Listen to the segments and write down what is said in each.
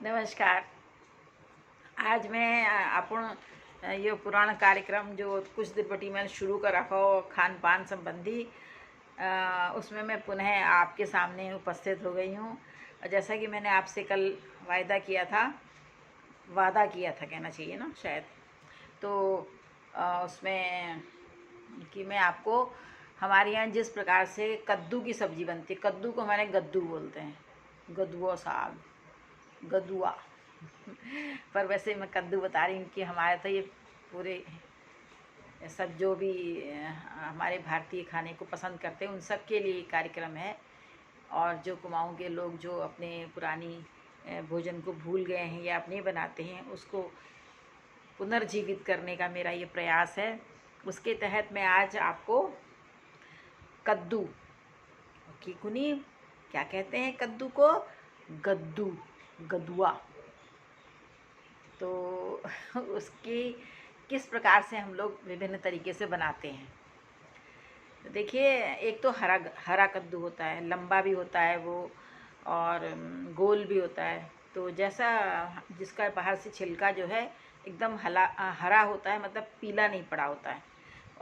नमस्कार। आज मैं आपण यो पुराण कार्यक्रम जो कुछ दिन बटी मैंने शुरू कर रखा हो खान पान संबंधी, उसमें मैं पुनः आपके सामने उपस्थित हो गई हूँ। और जैसा कि मैंने आपसे कल वादा किया था कहना चाहिए ना शायद, तो उसमें कि मैं आपको हमारे यहाँ जिस प्रकार से कद्दू की सब्ज़ी बनती है, कद्दू को हमारे गद्दू बोलते हैं, गद्दुआ साग, गद्दुआ पर वैसे मैं कद्दू बता रही हूँ कि हमारे तो ये पूरे सब जो भी हमारे भारतीय खाने को पसंद करते हैं उन सब के लिए कार्यक्रम है। और जो कुमाऊँ के लोग जो अपने पुरानी भोजन को भूल गए हैं या अपने बनाते हैं, उसको पुनर्जीवित करने का मेरा ये प्रयास है। उसके तहत मैं आज आपको कद्दू की कुनी क्या कहते हैं, कद्दू को गद्दू, गद्दुआ, तो उसकी किस प्रकार से हम लोग विभिन्न तरीके से बनाते हैं। तो देखिए, एक तो हरा कद्दू होता है, लंबा भी होता है वो, और गोल भी होता है। तो जैसा जिसका बाहर से छिलका जो है एकदम हरा होता है, मतलब पीला नहीं पड़ा होता है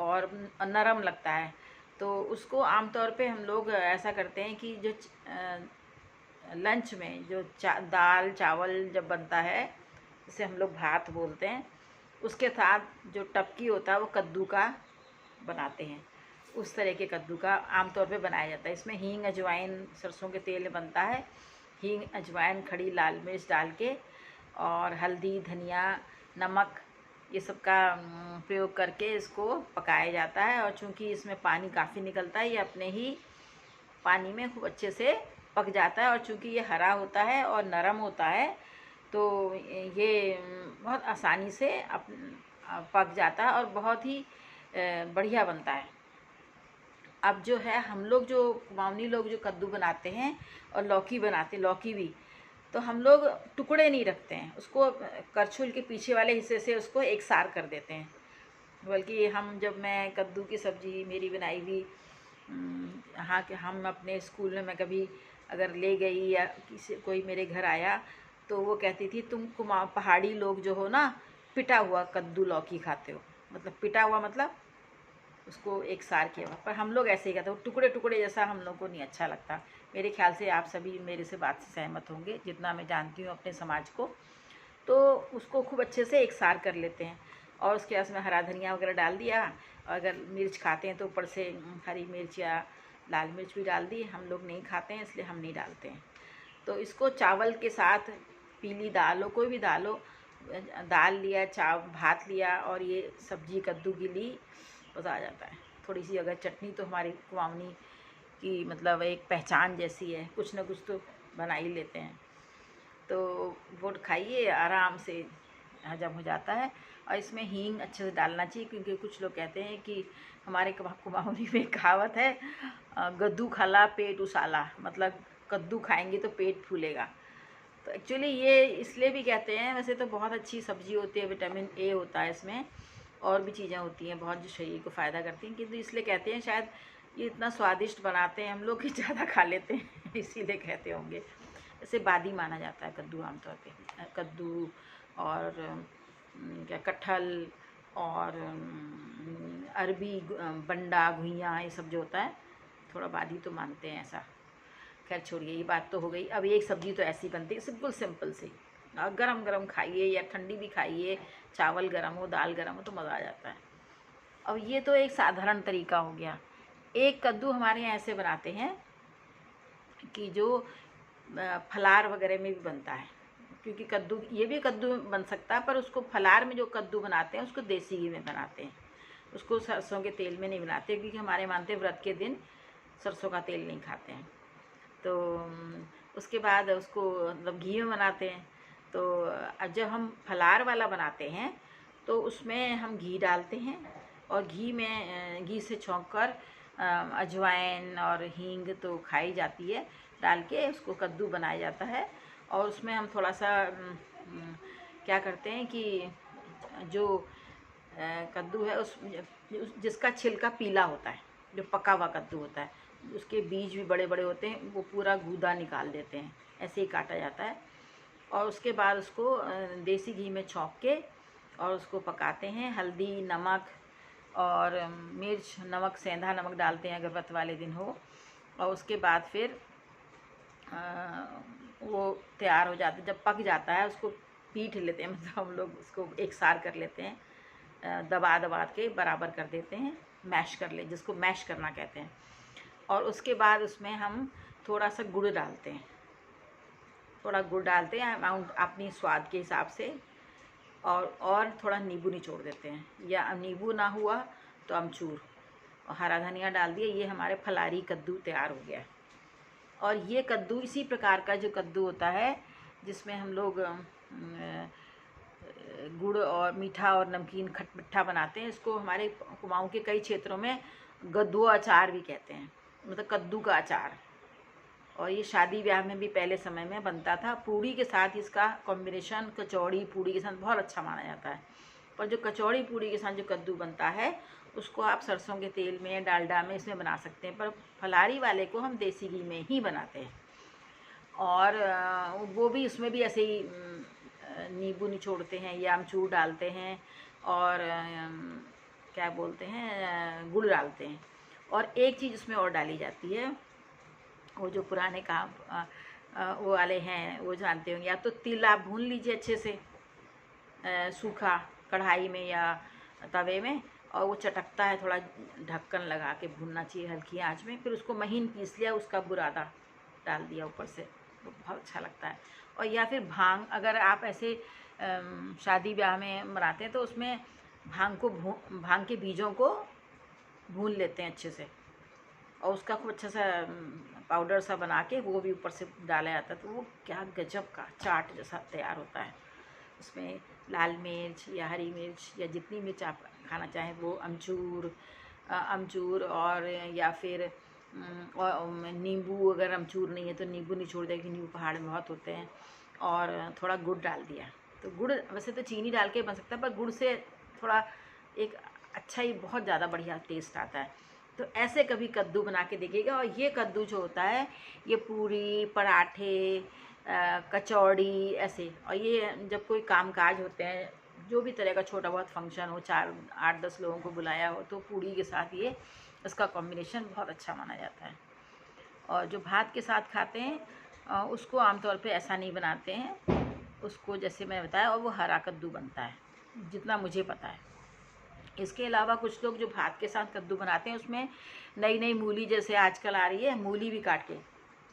और नरम लगता है, तो उसको आमतौर पे हम लोग ऐसा करते हैं कि जो लंच में जो दाल चावल जब बनता है, जिसे हम लोग भात बोलते हैं, उसके साथ जो टपकी होता है वो कद्दू का बनाते हैं। उस तरह के कद्दू का आमतौर पे बनाया जाता है। इसमें हींग, अजवाइन, सरसों के तेल में बनता है। हींग, अजवाइन, खड़ी लाल मिर्च डाल के और हल्दी, धनिया, नमक, ये सब का प्रयोग करके इसको पकाया जाता है। और चूँकि इसमें पानी काफ़ी निकलता है, ये अपने ही पानी में खूब अच्छे से पक जाता है। और चूँकि ये हरा होता है और नरम होता है, तो ये बहुत आसानी से पक जाता है और बहुत ही बढ़िया बनता है। अब जो है, हम लोग जो कुमाऊनी लोग जो कद्दू बनाते हैं और लौकी बनाते हैं, लौकी भी, तो हम लोग टुकड़े नहीं रखते हैं उसको, करछुल के पीछे वाले हिस्से से उसको एक सार कर देते हैं। बल्कि जब मैं कद्दू की सब्ज़ी मेरी बनाई हुई यहाँ के, हम अपने स्कूल में मैं कभी अगर ले गई या कोई मेरे घर आया, तो वो कहती थी, तुम पहाड़ी लोग जो हो ना, पिटा हुआ कद्दू लौकी खाते हो। मतलब पिटा हुआ मतलब उसको एक सार किया हुआ। पर हम लोग ऐसे ही कहते हो, टुकड़े टुकड़े जैसा हम लोग को नहीं अच्छा लगता। मेरे ख्याल से आप सभी मेरे से बात से सहमत होंगे, जितना मैं जानती हूँ अपने समाज को। तो उसको खूब अच्छे से एक सार कर लेते हैं और उसके बाद में हरा धनिया वगैरह डाल दिया। अगर मिर्च खाते हैं तो ऊपर से हरी मिर्च या लाल मिर्च भी डाल दी। हम लोग नहीं खाते हैं, इसलिए हम नहीं डालते हैं। तो इसको चावल के साथ, पीली दाल हो, कोई भी दाल हो, दाल लिया, भात लिया और ये सब्जी कद्दू की ली, मज़ा आ जाता है। थोड़ी सी अगर चटनी, तो हमारी कुमाऊनी की मतलब एक पहचान जैसी है, कुछ ना कुछ तो बना ही लेते हैं। तो वो खाइए, आराम से हजम हो जाता है। और इसमें हींग अच्छे से डालना चाहिए, क्योंकि कुछ लोग कहते हैं कि हमारे कुमाऊनी में कहावत है, गद्दू खाला पेट उसाला, मतलब कद्दू खाएंगे तो पेट फूलेगा। तो एक्चुअली ये इसलिए भी कहते हैं, वैसे तो बहुत अच्छी सब्ज़ी होती है, विटामिन ए होता है इसमें, और भी चीज़ें होती हैं बहुत जो शरीर को फ़ायदा करती हैं, किंतु इसलिए कहते हैं शायद ये इतना स्वादिष्ट बनाते हैं हम लोग कि ज़्यादा खा लेते हैं इसीलिए कहते होंगे। इसे बादी माना जाता है कद्दू आमतौर पे। कद्दू और क्या कटहल और अरबी, बंडा, घुइयाँ, ये सब जो होता है थोड़ा बादी तो मानते हैं ऐसा। खैर छोड़िए, ये बात तो हो गई। अब एक सब्ज़ी तो ऐसी बनती है बिल्कुल सिंपल सी, गरम गरम खाइए या ठंडी भी खाइए, चावल गरम हो, दाल गरम हो, तो मज़ा आ जाता है। अब ये तो एक साधारण तरीका हो गया। एक कद्दू हमारे यहाँ ऐसे बनाते हैं कि जो फलार वगैरह में भी बनता है, क्योंकि कद्दू, ये भी कद्दू बन सकता है, पर उसको फलार में जो कद्दू बनाते हैं उसको देसी घी में बनाते हैं, उसको सरसों के तेल में नहीं बनाते, क्योंकि हमारे मानते व्रत के दिन सरसों का तेल नहीं खाते हैं। तो उसके बाद उसको मतलब घी में बनाते हैं। तो जब हम फलार वाला बनाते हैं तो उसमें हम घी डालते हैं, और घी से छौंक कर अजवाइन और हींग तो खाई जाती है, डाल के उसको कद्दू बनाया जाता है। और उसमें हम थोड़ा सा क्या करते हैं कि जो कद्दू है जिसका छिलका पीला होता है, जो पका हुआ कद्दू होता है, उसके बीज भी बड़े बड़े होते हैं, वो पूरा गूदा निकाल देते हैं, ऐसे ही काटा जाता है। और उसके बाद उसको देसी घी में छौंक के और उसको पकाते हैं। हल्दी, नमक और मिर्च, नमक, सेंधा नमक डालते हैं अगर व्रत वाले दिन हो। और उसके बाद फिर वो तैयार हो जाता है। जब पक जाता है उसको पीट लेते हैं, मतलब हम लोग उसको एक सार कर लेते हैं, दबा दबा के बराबर कर देते हैं, मैश कर ले, जिसको मैश करना कहते हैं। और उसके बाद उसमें हम थोड़ा सा गुड़ डालते हैं, थोड़ा गुड़ डालते हैं अमाउंट अपनी स्वाद के हिसाब से। और थोड़ा नींबू निचोड़ देते हैं, या नींबू ना हुआ तो अमचूर और हरा धनिया डाल दिए। ये हमारे फलारी कद्दू तैयार हो गया। और ये कद्दू इसी प्रकार का जो कद्दू होता है जिसमें हम लोग गुड़ और मीठा और नमकीन खटमिठा बनाते हैं, इसको हमारे कुमाऊं के कई क्षेत्रों में गद्दुआ अचार भी कहते हैं, मतलब कद्दू का अचार। और ये शादी ब्याह में भी पहले समय में बनता था। पूड़ी के साथ इसका कॉम्बिनेशन कचौड़ी पूड़ी के साथ बहुत अच्छा माना जाता है। पर जो कचौड़ी पूड़ी के साथ जो कद्दू बनता है उसको आप सरसों के तेल में, डालडा में, इसमें बना सकते हैं, पर फलारी वाले को हम देसी घी में ही बनाते हैं। और वो भी उसमें भी ऐसे ही नींबू निचोड़ते हैं या अमचूर डालते हैं और क्या बोलते हैं, गुड़ डालते हैं। और एक चीज़ उसमें और डाली जाती है, वो जो पुराने काम वो वाले हैं वो जानते होंगे। या तो तिल आप भून लीजिए अच्छे से सूखा कढ़ाई में या तवे में, और वो चटकता है, थोड़ा ढक्कन लगा के भूनना चाहिए हल्की आंच में। फिर उसको महीन पीस लिया, उसका बुरादा डाल दिया ऊपर से, तो बहुत अच्छा लगता है। और या फिर भांग, अगर आप ऐसे शादी ब्याह में बनाते हैं तो उसमें भांग के बीजों को भून लेते हैं अच्छे से, और उसका खूब अच्छा सा पाउडर सा बना के वो भी ऊपर से डाला जाता है। तो वो क्या गजब का चाट जैसा तैयार होता है। उसमें लाल मिर्च या हरी मिर्च या जितनी मिर्च आप खाना चाहें वो, अमचूर और या फिर नींबू, अगर अमचूर नहीं है तो नींबू निचोड़ दिया, कि नींबू पहाड़ में बहुत होते हैं। और थोड़ा गुड़ डाल दिया, तो गुड़ वैसे तो चीनी डाल के बन सकता है, पर गुड़ से थोड़ा एक अच्छा ही बहुत ज़्यादा बढ़िया टेस्ट आता है। तो ऐसे कभी कद्दू बना के देखिएगा। और ये कद्दू जो होता है ये पूरी, पराठे, कचौड़ी ऐसे, और ये जब कोई कामकाज होते हैं, जो भी तरह का छोटा बहुत फंक्शन हो, 4-8-10 लोगों को बुलाया हो, तो पूड़ी के साथ ये इसका कॉम्बिनेशन बहुत अच्छा माना जाता है। और जो भात के साथ खाते हैं उसको आमतौर पे ऐसा नहीं बनाते हैं, उसको जैसे मैंने बताया, और वो हरा कद्दू बनता है जितना मुझे पता है। इसके अलावा कुछ लोग जो भात के साथ कद्दू बनाते हैं उसमें नई नई मूली, जैसे आजकल आ रही है, मूली भी काट के,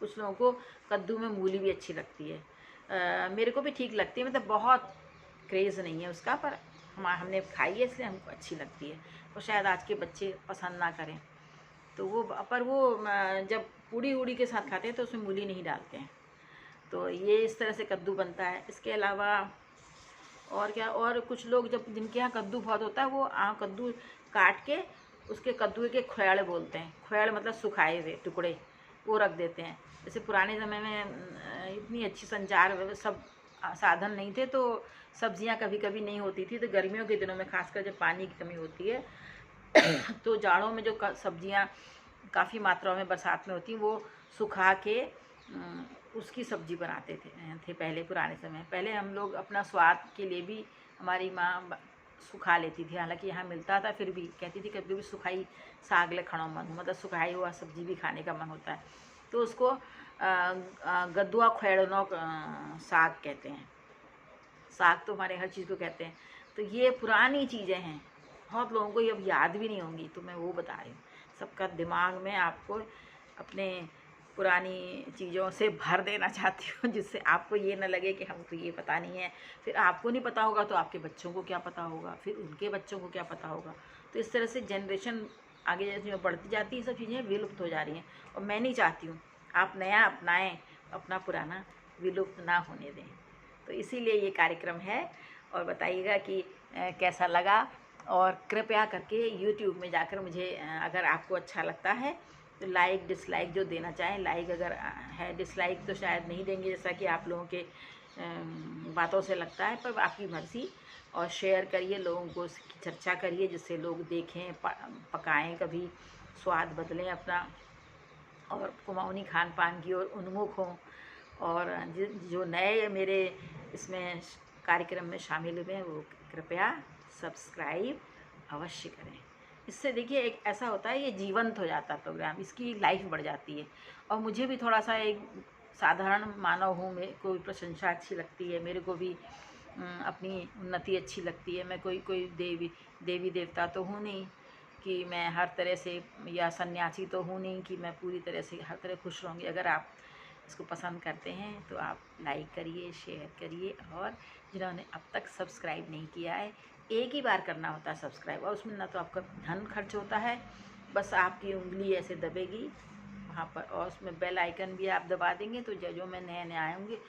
कुछ लोगों को कद्दू में मूली भी अच्छी लगती है। मेरे को भी ठीक लगती है, मतलब बहुत क्रेज़ नहीं है उसका, पर हमने खाई है इसलिए हमको अच्छी लगती है। और शायद आज के बच्चे पसंद ना करें, तो वो, पर वो जब पूड़ी उड़ी के साथ खाते हैं तो उसमें मूली नहीं डालते हैं। तो ये इस तरह से कद्दू बनता है। इसके अलावा और क्या, और कुछ लोग जब जिनके यहाँ कद्दू बहुत होता है, वो कद्दू काट के उसके कद्दू के ख्वेड़ बोलते हैं, ख्वेड़ मतलब सुखाए हुए टुकड़े, वो रख देते हैं। जैसे पुराने समय में इतनी अच्छी संचार सब साधन नहीं थे, तो सब्जियां कभी कभी नहीं होती थी, तो गर्मियों के दिनों में खासकर जब पानी की कमी होती है तो जाड़ों में जो सब्जियां काफ़ी मात्रा में बरसात में होती हैं, वो सुखा के उसकी सब्जी बनाते थे पहले, पुराने समय। पहले हम लोग अपना स्वाद के लिए भी, हमारी माँ सुखा लेती थी, हालांकि यहाँ मिलता था, फिर भी कहती थी कभी भी सुखाई साग ले खड़ो मन, मतलब सुखाई हुआ सब्जी भी खाने का मन होता है। तो उसको गद्दुआ ख्वेड़नो साग कहते हैं। साग तो हमारे हर चीज़ को कहते हैं। तो ये पुरानी चीज़ें हैं, बहुत लोगों को ये अब याद भी नहीं होंगी, तो मैं वो बता रही हूँ। सबका दिमाग में आपको अपने पुरानी चीज़ों से भर देना चाहती हूँ, जिससे आपको ये ना लगे कि हमको ये पता नहीं है। फिर आपको नहीं पता होगा तो आपके बच्चों को क्या पता होगा, फिर उनके बच्चों को क्या पता होगा। तो इस तरह से जनरेशन आगे जैसे बढ़ती जाती है, सब चीज़ें विलुप्त हो जा रही हैं। और मैं नहीं चाहती हूँ आप नया अपनाएं, अपना पुराना विलुप्त ना होने दें। तो इसीलिए ये कार्यक्रम है। और बताइएगा कि कैसा लगा, और कृपया करके YouTube में जाकर मुझे अगर आपको अच्छा लगता है तो लाइक डिसलाइक जो देना चाहें, लाइक अगर है, डिसलाइक तो शायद नहीं देंगे जैसा कि आप लोगों के बातों से लगता है, पर आपकी मर्ज़ी। और शेयर करिए, लोगों को इसकी चर्चा करिए, जिससे लोग देखें, पकाएं, कभी स्वाद बदलें अपना, और कुमाऊनी खान पान की ओर उन्मुख हों। और जो नए मेरे इसमें कार्यक्रम में शामिल हुए वो कृपया सब्सक्राइब अवश्य करें। इससे देखिए एक ऐसा होता है, ये जीवंत हो जाता है प्रोग्राम, इसकी लाइफ बढ़ जाती है। और मुझे भी थोड़ा सा, एक साधारण मानव हूँ, मेरे को भी प्रशंसा अच्छी लगती है, मेरे को भी अपनी उन्नति अच्छी लगती है। मैं कोई देवी देवता तो हूँ नहीं कि मैं हर तरह से, या सन्यासी तो हूँ नहीं कि मैं पूरी तरह से हर तरह खुश रहूँगी। अगर आप इसको पसंद करते हैं तो आप लाइक करिए, शेयर करिए, और जिन्होंने अब तक सब्सक्राइब नहीं किया है, एक ही बार करना होता है सब्सक्राइब, और उसमें ना तो आपका धन खर्च होता है, बस आपकी उंगली ऐसे दबेगी वहाँ पर, और उसमें बेल आइकन भी आप दबा देंगे तो जो मैं नए नए आएंगे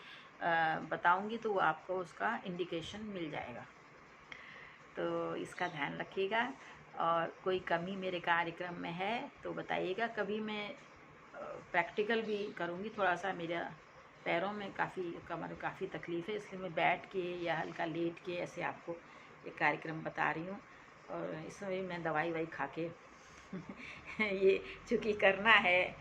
बताऊंगी तो वो आपको उसका इंडिकेशन मिल जाएगा। तो इसका ध्यान रखिएगा, और कोई कमी मेरे कार्यक्रम में है तो बताइएगा। कभी मैं प्रैक्टिकल भी करूँगी। थोड़ा सा मेरा पैरों में कमर काफ़ी तकलीफ़ है, इसलिए मैं बैठ के या हल्का लेट के ऐसे आपको एक कार्यक्रम बता रही हूँ। और इसमें मैं दवाई वही खा के ये चूँकि करना है,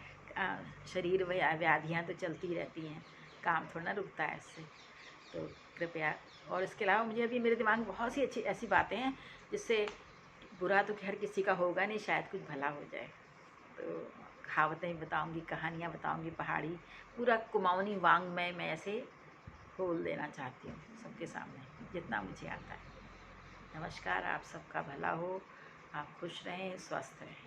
शरीर व्याधियाँ तो चलती रहती हैं, काम थोड़ा ना रुकता है इससे। तो कृपया, और इसके अलावा मुझे अभी मेरे दिमाग में बहुत सी अच्छी ऐसी बातें हैं जिससे बुरा तो खैर किसी का होगा नहीं, शायद कुछ भला हो जाए। तो कहावतें बताऊंगी, कहानियाँ बताऊंगी पहाड़ी, पूरा कुमाऊनी वांग्मय मैं ऐसे खोल देना चाहती हूँ सबके सामने, जितना मुझे आता है। नमस्कार, आप सबका भला हो, आप खुश रहें, स्वस्थ रहें।